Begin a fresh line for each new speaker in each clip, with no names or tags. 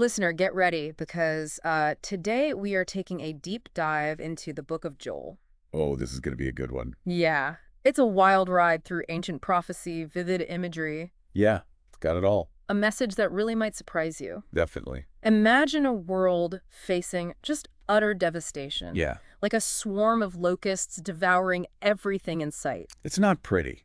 Listener, get ready because today we are taking a deep dive into the book of Joel.
Oh, this is going to be a good one.
Yeah, it's a wild ride through ancient prophecy, vivid imagery,
Yeah, it's got it all.
a message that really might surprise you.
Definitely.
Imagine a world facing just utter devastation,
Yeah.
like a swarm of locusts devouring everything in sight.
It's not pretty.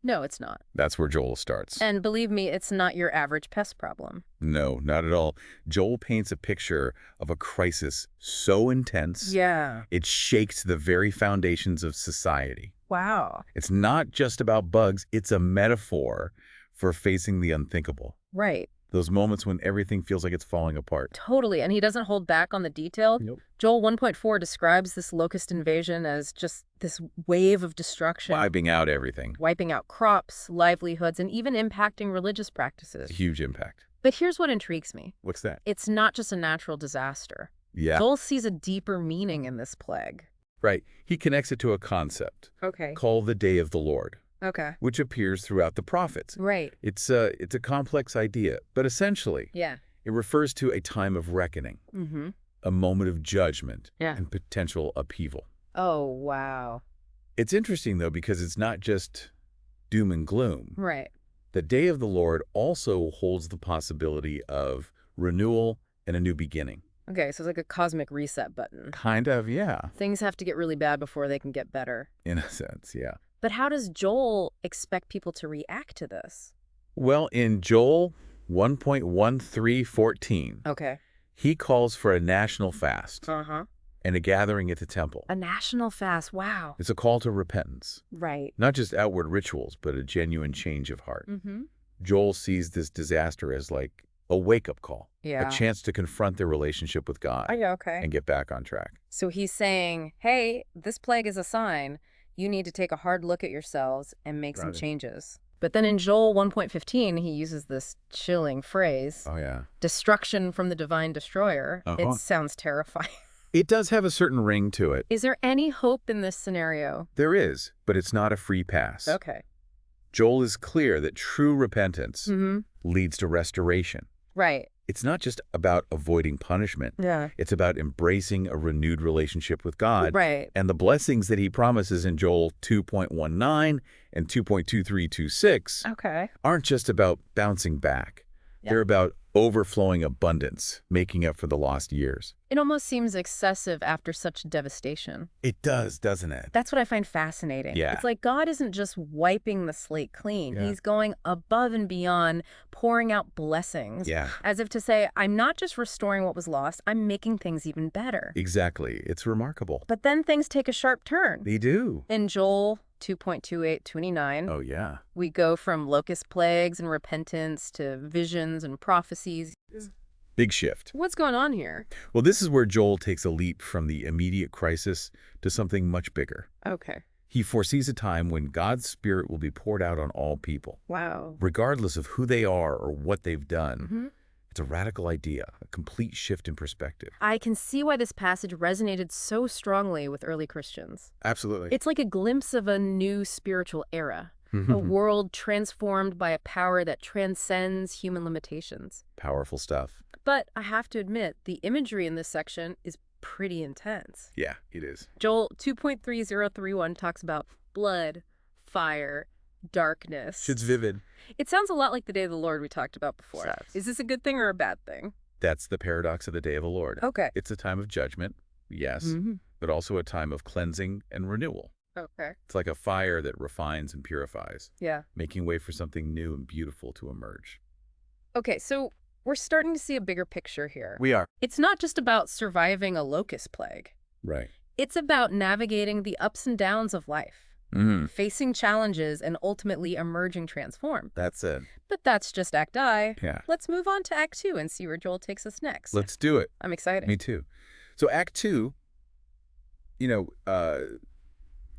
No, it's not.
That's where Joel starts.
And believe me, it's not your average pest problem.
No, not at all. Joel paints a picture of a crisis so intense,
Yeah.
it shakes the very foundations of society.
Wow.
It's not just about bugs, it's a metaphor for facing the unthinkable.
Right.
Those moments when everything feels like it's falling apart.
Totally, and he doesn't hold back on the detail.
Nope.
Joel 1.4 describes this locust invasion as just this wave of destruction,
Wiping out everything.
wiping out crops, livelihoods, and even impacting religious practices.
Huge impact.
But here's what intrigues me.
What's that?
It's not just a natural disaster.
Yeah.
Joel sees a deeper meaning in this plague.
Right. He connects it to a concept
Okay.
called the Day of the Lord,
Okay.
which appears throughout the prophets.
Right.
It's a complex idea, but essentially,
Yeah.
it refers to a time of reckoning,
Mm-hmm.
a moment of judgment,
Yeah.
and potential upheaval.
Oh, wow.
It's interesting, though, because it's not just doom and gloom.
Right.
The Day of the Lord also holds the possibility of renewal and a new beginning.
Okay, so it's like a cosmic reset button.
Kind of, yeah,
Things have to get really bad before they can get better.
in a sense, yeah.
But how does Joel expect people to react to this?
Well, in Joel 1.13:14,
Okay.
he calls for a national fast
Uh-huh.
and a gathering at the temple.
A national fast. Wow.
It's a call to repentance,
Right.
not just outward rituals, but a genuine change of heart.
Mm-hmm.
Joel sees this disaster as like a wake-up call,
Yeah.
a chance to confront their relationship with God
Oh, yeah, okay.
and get back on track.
So he's saying, hey, this plague is a sign. You need to take a hard look at yourselves and make some
Got it.
changes. But then in Joel 1.15, he uses this chilling phrase,
Oh, yeah.
destruction from the divine destroyer.
Uh-huh.
It sounds terrifying.
It does have a certain ring to it.
Is there any hope in this scenario?
There is, but it's not a free pass.
Okay.
Joel is clear that true repentance
Mm-hmm.
leads to restoration.
Right.
It's not just about avoiding punishment.
Yeah.
It's about embracing a renewed relationship with God.
Right.
And the blessings that he promises in Joel 2.19 and 2.2326
Okay.
aren't just about bouncing back.
Yeah.
They're about overflowing abundance, making up for the lost years.
It almost seems excessive after such devastation.
It does, doesn't it?
That's what I find fascinating.
Yeah.
It's like God isn't just wiping the slate clean.
Yeah.
He's going above and beyond, pouring out blessings.
Yeah,
As if to say, I'm not just restoring what was lost, I'm making things even better.
exactly. It's remarkable.
But then things take a sharp turn.
They do.
In Joel 2.28-29,
Oh, yeah.
we go from locust plagues and repentance to visions and prophecies.
Big shift.
What's going on here?
Well, this is where Joel takes a leap from the immediate crisis to something much bigger.
Okay.
He foresees a time when God's Spirit will be poured out on all people,
Wow.
regardless of who they are or what they've done.
Mm-hmm.
It's a radical idea, a complete shift in perspective.
I can see why this passage resonated so strongly with early Christians.
Absolutely.
It's like a glimpse of a new spiritual era, a world transformed by a power that transcends human limitations.
Powerful stuff.
But I have to admit, the imagery in this section is pretty intense.
Yeah, it is.
Joel 2.3031 talks about blood, fire, darkness.
Shit's vivid.
It sounds a lot like the Day of the Lord we talked about before.
Sounds.
Is this a good thing or a bad thing?
That's the paradox of the Day of the Lord.
Okay.
It's a time of judgment, yes,
Mm-hmm.
but also a time of cleansing and renewal.
Okay.
It's like a fire that refines and purifies,
Yeah.
making way for something new and beautiful to emerge.
Okay, so we're starting to see a bigger picture here.
We are.
It's not just about surviving a locust plague.
Right.
It's about navigating the ups and downs of life, facing challenges, and ultimately emerging transformed.
That's it.
But that's just Act I.
Yeah.
Let's move on to Act 2 and see where Joel takes us next.
Let's do it.
I'm excited.
Me too. So Act 2,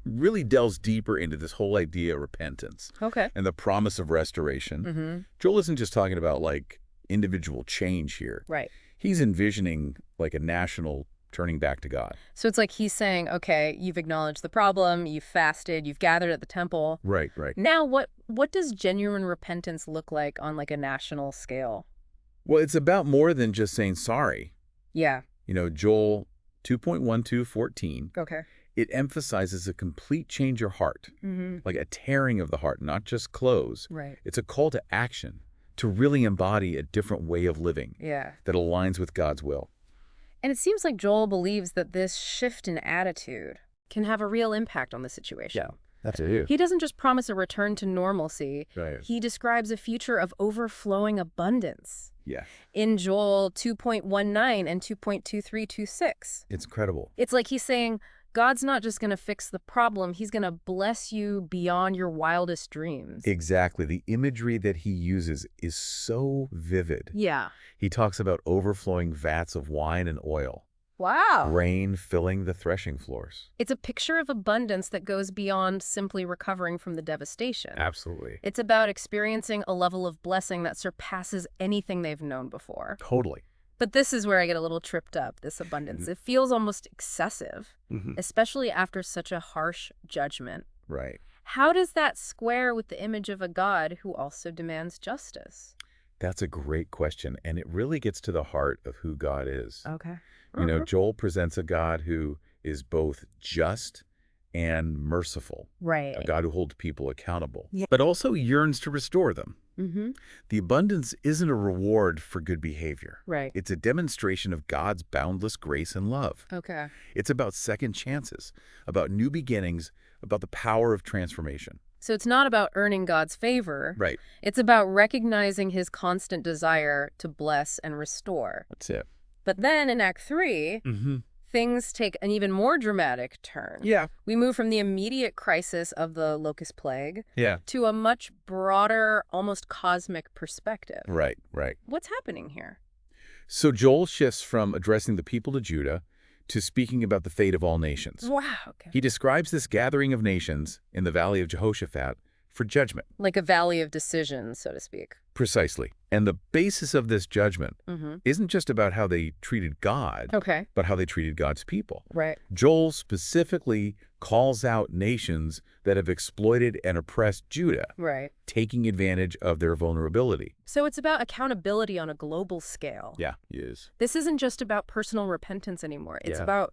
really delves deeper into this whole idea of repentance
Okay.
and the promise of restoration.
Mm-hmm.
Joel isn't just talking about like individual change here.
Right.
He's envisioning like a national turning back to God.
So it's like he's saying, okay, you've acknowledged the problem, you've fasted, you've gathered at the temple.
Right.
Now, what does genuine repentance look like on like a national scale?
Well, it's about more than just saying sorry.
Yeah.
Joel 2.12:14,
Okay.
it emphasizes a complete change of heart,
Mm-hmm.
like a tearing of the heart, not just clothes.
Right.
It's a call to action, to really embody a different way of living
Yeah.
that aligns with God's will.
And it seems like Joel believes that this shift in attitude can have a real impact on the situation.
That's it.
He doesn't just promise a return to normalcy.
Right.
He describes a future of overflowing abundance.
Yeah.
In Joel 2.19 and 2.2326.
It's incredible.
It's like he's saying, God's not just going to fix the problem, he's going to bless you beyond your wildest dreams.
Exactly. The imagery that he uses is so vivid.
Yeah.
He talks about overflowing vats of wine and oil,
Wow.
rain filling the threshing floors.
It's a picture of abundance that goes beyond simply recovering from the devastation.
Absolutely.
It's about experiencing a level of blessing that surpasses anything they've known before.
Totally.
But this is where I get a little tripped up, this abundance. It feels almost excessive, especially after such a harsh judgment.
Right.
How does that square with the image of a God who also demands justice?
That's a great question, and it really gets to the heart of who God is.
Okay.
Joel presents a God who is both just and merciful,
Right.
a God who holds people accountable,
Yeah.
but also yearns to restore them.
Mm-hmm.
The abundance isn't a reward for good behavior.
Right.
It's a demonstration of God's boundless grace and love.
Okay.
It's about second chances, about new beginnings, about the power of transformation.
So it's not about earning God's favor.
Right.
It's about recognizing his constant desire to bless and restore.
That's it.
But then in Act 3, things take an even more dramatic turn.
Yeah.
We move from the immediate crisis of the Locust Plague
Yeah.
to a much broader, almost cosmic perspective.
Right, right.
What's happening here?
So Joel shifts from addressing the people of Judah to speaking about the fate of all nations.
Wow. Okay.
He describes this gathering of nations in the Valley of Jehoshaphat for judgment.
Like a valley of decision, so to speak.
Precisely. And the basis of this judgment isn't just about how they treated God,
Okay.
but how they treated God's people.
Right.
Joel specifically calls out nations that have exploited and oppressed Judah,
Right.
taking advantage of their vulnerability.
So it's about accountability on a global scale.
Yeah, it is.
This isn't just about personal repentance anymore. It's
Yeah.
about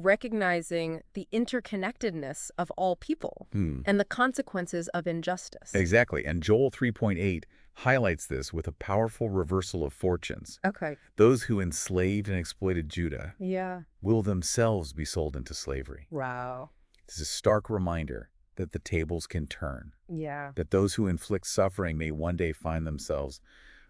recognizing the interconnectedness of all people and the consequences of injustice.
Exactly. And Joel 3.8 highlights this with a powerful reversal of fortunes.
Okay.
Those who enslaved and exploited Judah
Yeah.
will themselves be sold into slavery.
Wow.
This is a stark reminder that the tables can turn,
Yeah.
that those who inflict suffering may one day find themselves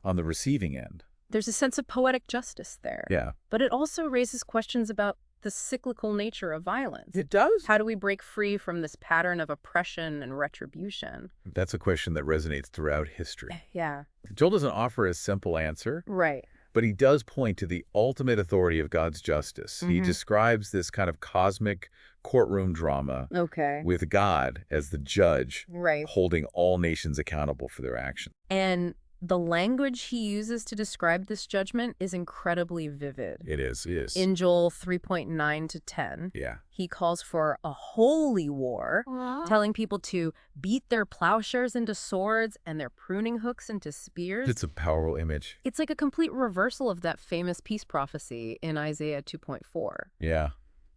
on the receiving end.
There's a sense of poetic justice there.
Yeah.
But it also raises questions about the cyclical nature of violence.
It does.
How do we break free from this pattern of oppression and retribution?
That's a question that resonates throughout history.
Yeah.
Joel doesn't offer a simple answer,
Right.
but he does point to the ultimate authority of God's justice. He describes this kind of cosmic courtroom drama
Okay.
with God as the judge,
Right.
holding all nations accountable for their actions.
And the language he uses to describe this judgment is incredibly vivid.
It is.
In Joel 3.9 to 10,
Yeah.
he calls for a holy war, telling people to beat their plowshares into swords and their pruning hooks into spears.
It's a powerful image.
It's like a complete reversal of that famous peace prophecy in Isaiah 2.4.
Yeah,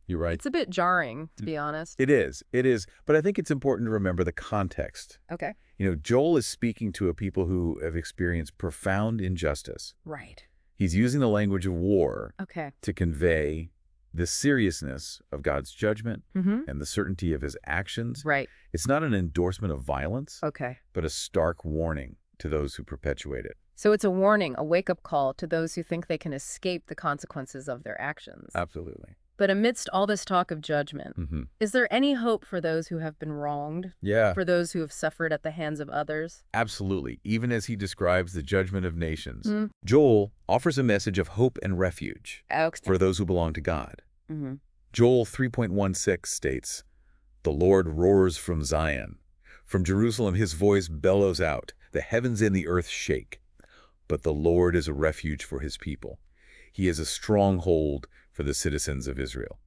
you're right.
It's a bit jarring, to be honest.
It is. But I think it's important to remember the context.
Okay.
Joel is speaking to a people who have experienced profound injustice.
Right.
He's using the language of war
Okay.
to convey the seriousness of God's judgment
Mm-hmm.
and the certainty of his actions.
Right.
It's not an endorsement of violence,
Okay.
but a stark warning to those who perpetuate it.
So it's a warning, a wake-up call to those who think they can escape the consequences of their actions.
Absolutely.
But amidst all this talk of judgment, is there any hope for those who have been wronged?
Yeah,
For those who have suffered at the hands of others?
absolutely. Even as he describes the judgment of nations, Joel offers a message of hope and refuge for those who belong to God.
Mm-hmm.
Joel 3.16 states, "The Lord roars from Zion. From Jerusalem his voice bellows out. The heavens and the earth shake. But the Lord is a refuge for his people. He is a stronghold for the citizens of Israel."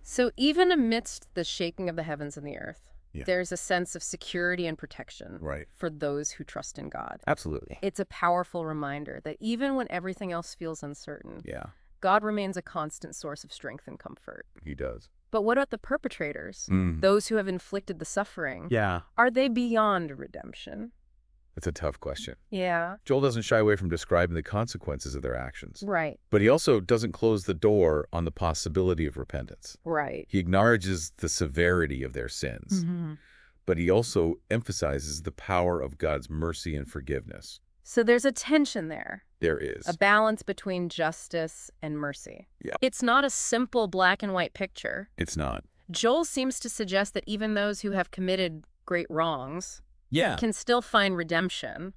So even amidst the shaking of the heavens and the earth,
Yeah.
There's a sense of security and protection
Right.
for those who trust in God.
Absolutely.
It's a powerful reminder that even when everything else feels uncertain,
Yeah,
God remains a constant source of strength and comfort.
he does.
But what about the perpetrators?
Mm.
Those who have inflicted the suffering?
Yeah.
Are they beyond redemption?
That's a tough question.
Yeah.
Joel doesn't shy away from describing the consequences of their actions.
Right.
But he also doesn't close the door on the possibility of repentance.
Right.
He acknowledges the severity of their sins, but he also emphasizes the power of God's mercy and forgiveness.
So there's a tension there.
There is.
A balance between justice and mercy.
Yeah.
It's not a simple black and white picture.
It's not.
Joel seems to suggest that even those who have committed great wrongs
Yeah.
can still find redemption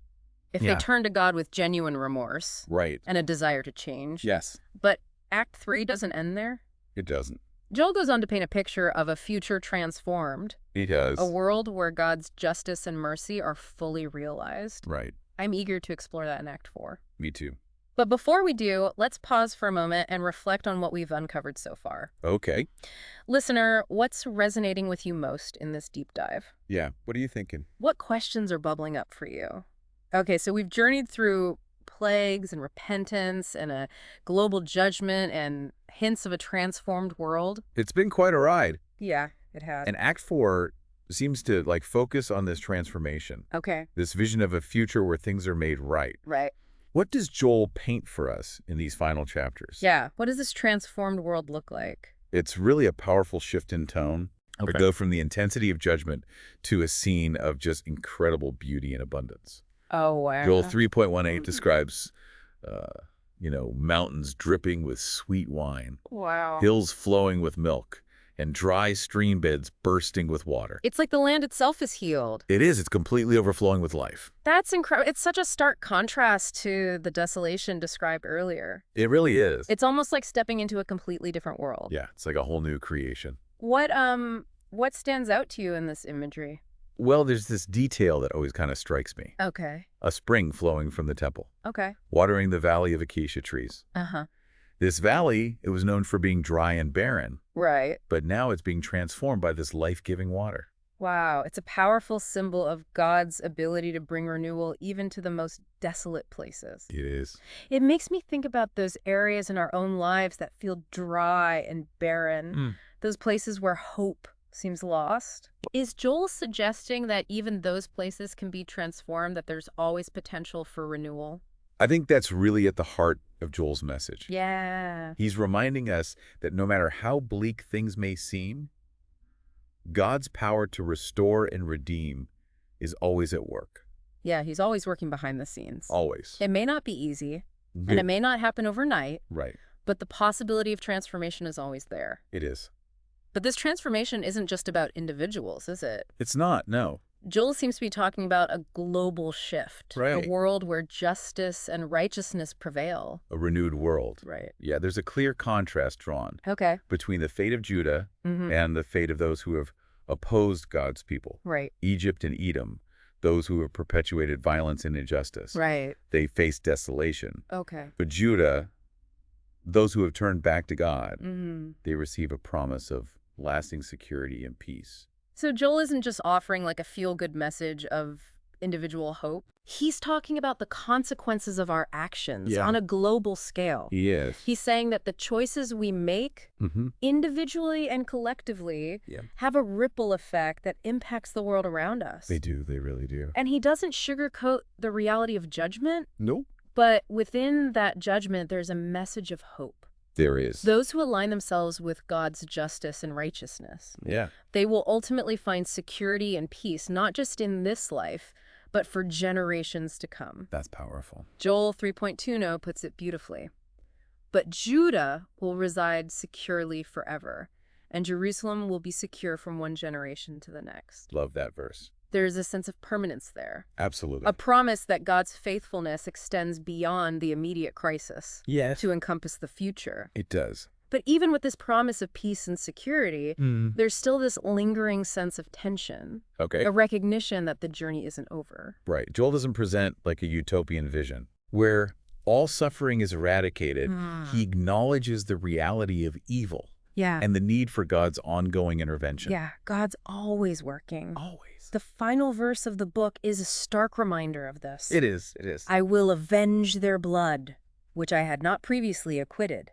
if they turn to God with genuine remorse
Right.
and a desire to change.
Yes.
But Act 3 doesn't end there.
It doesn't.
Joel goes on to paint a picture of a future transformed,
He does.
a world where God's justice and mercy are fully realized.
Right.
I'm eager to explore that in Act 4.
Me too.
But before we do, let's pause for a moment and reflect on what we've uncovered so far.
Okay.
Listener, what's resonating with you most in this deep dive?
Yeah. What are you thinking?
What questions are bubbling up for you? Okay, so we've journeyed through plagues and repentance and a global judgment and hints of a transformed world.
It's been quite a ride.
Yeah, it has.
And Act 4 seems to focus on this transformation,
Okay,
this vision of a future where things are made right.
right.
What does Joel paint for us in these final chapters?
Yeah, what does this transformed world look like?
It's really a powerful shift in tone. We go from the intensity of judgment to a scene of just incredible beauty and abundance.
Oh, wow.
Joel 3.18 describes, mountains dripping with sweet wine,
Wow.
hills flowing with milk, and dry stream beds bursting with water.
It's like the land itself is healed.
It is. It's completely overflowing with life.
That's incredible. It's such a stark contrast to the desolation described earlier.
It really is.
It's almost like stepping into a completely different world.
Yeah, it's like a whole new creation.
What stands out to you in this imagery?
Well, there's this detail that always kind of strikes me.
Okay.
A spring flowing from the temple,
Okay.
watering the valley of acacia trees.
Uh-huh.
This valley, it was known for being dry and barren,
Right.
but now it's being transformed by this life-giving water.
Wow. It's a powerful symbol of God's ability to bring renewal even to the most desolate places.
It is.
It makes me think about those areas in our own lives that feel dry and barren, those places where hope seems lost. Is Joel suggesting that even those places can be transformed, that there's always potential for renewal?
I think that's really at the heart of Joel's message.
Yeah.
He's reminding us that no matter how bleak things may seem, God's power to restore and redeem is always at work.
Yeah, he's always working behind the scenes.
Always.
It may not be easy, and it may not happen overnight,
Right.
but the possibility of transformation is always there.
It is.
But this transformation isn't just about individuals, is it?
It's not, no.
Joel seems to be talking about a global shift,
Right.
a world where justice and righteousness prevail.
A renewed world.
Right.
Yeah, there's a clear contrast drawn
Okay.
between the fate of Judah
Mm-hmm.
and the fate of those who have opposed God's people.
Right.
Egypt and Edom, those who have perpetuated violence and injustice.
Right.
They face desolation.
Okay.
But Judah, those who have turned back to God,
Mm-hmm.
they receive a promise of lasting security and peace.
So Joel isn't just offering like a feel-good message of individual hope. He's talking about the consequences of our actions on a global scale.
He is.
He's saying that the choices we make individually and collectively have a ripple effect that impacts the world around us.
They do. They really do.
And he doesn't sugarcoat the reality of judgment,
Nope.
but within that judgment, there's a message of hope.
There is.
Those who align themselves with God's justice and righteousness,
Yeah.
they will ultimately find security and peace, not just in this life, but for generations to come.
That's powerful.
Joel 3.20 puts it beautifully. But Judah will reside securely forever, and Jerusalem will be secure from one generation to the next.
Love that verse.
There's a sense of permanence there.
Absolutely.
A promise that God's faithfulness extends beyond the immediate crisis to encompass the future.
It does.
But even with this promise of peace and security, there's still this lingering sense of tension,
Okay.
a recognition that the journey isn't over.
Right. Joel doesn't present like a utopian vision where all suffering is eradicated. He acknowledges the reality of evil
Yeah.
and the need for God's ongoing intervention.
Yeah, God's always working.
Always.
The final verse of the book is a stark reminder of this.
It is. It is.
I will avenge their blood, which I had not previously acquitted.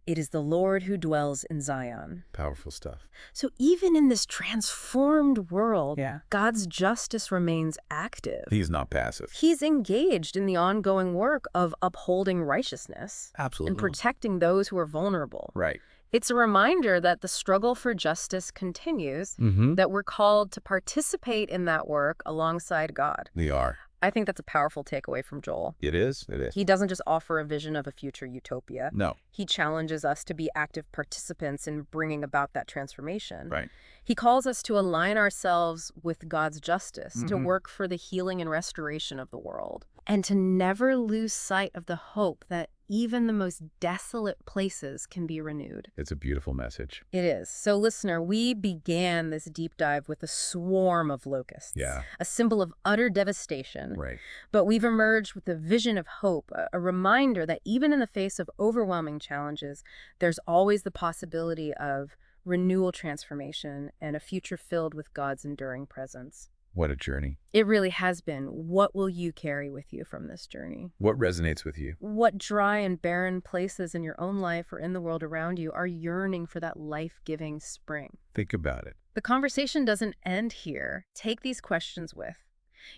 It is the Lord who dwells in Zion.
Powerful stuff.
So even in this transformed world,
Yeah.
God's justice remains active.
He's not passive.
He's engaged in the ongoing work of upholding righteousness
Absolutely.
and protecting those who are vulnerable.
Right.
It's a reminder that the struggle for justice continues, that we're called to participate in that work alongside God.
We are.
I think that's a powerful takeaway from Joel.
It is. It is.
He doesn't just offer a vision of a future utopia.
No.
He challenges us to be active participants in bringing about that transformation.
Right.
He calls us to align ourselves with God's justice, to work for the healing and restoration of the world, and to never lose sight of the hope that even the most desolate places can be renewed.
It's a beautiful message.
It is. So, listener, we began this deep dive with a swarm of locusts,
Yeah.
a symbol of utter devastation.
Right.
But we've emerged with a vision of hope, a reminder that even in the face of overwhelming challenges, there's always the possibility of renewal, transformation, and a future filled with God's enduring presence.
What a journey.
It really has been. What will you carry with you from this journey?
What resonates with you?
What dry and barren places in your own life or in the world around you are yearning for that life-giving spring?
Think about it.
The conversation doesn't end here. Take these questions with.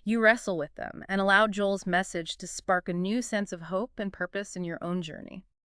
You wrestle with them and allow Joel's message to spark a new sense of hope and purpose in your own journey.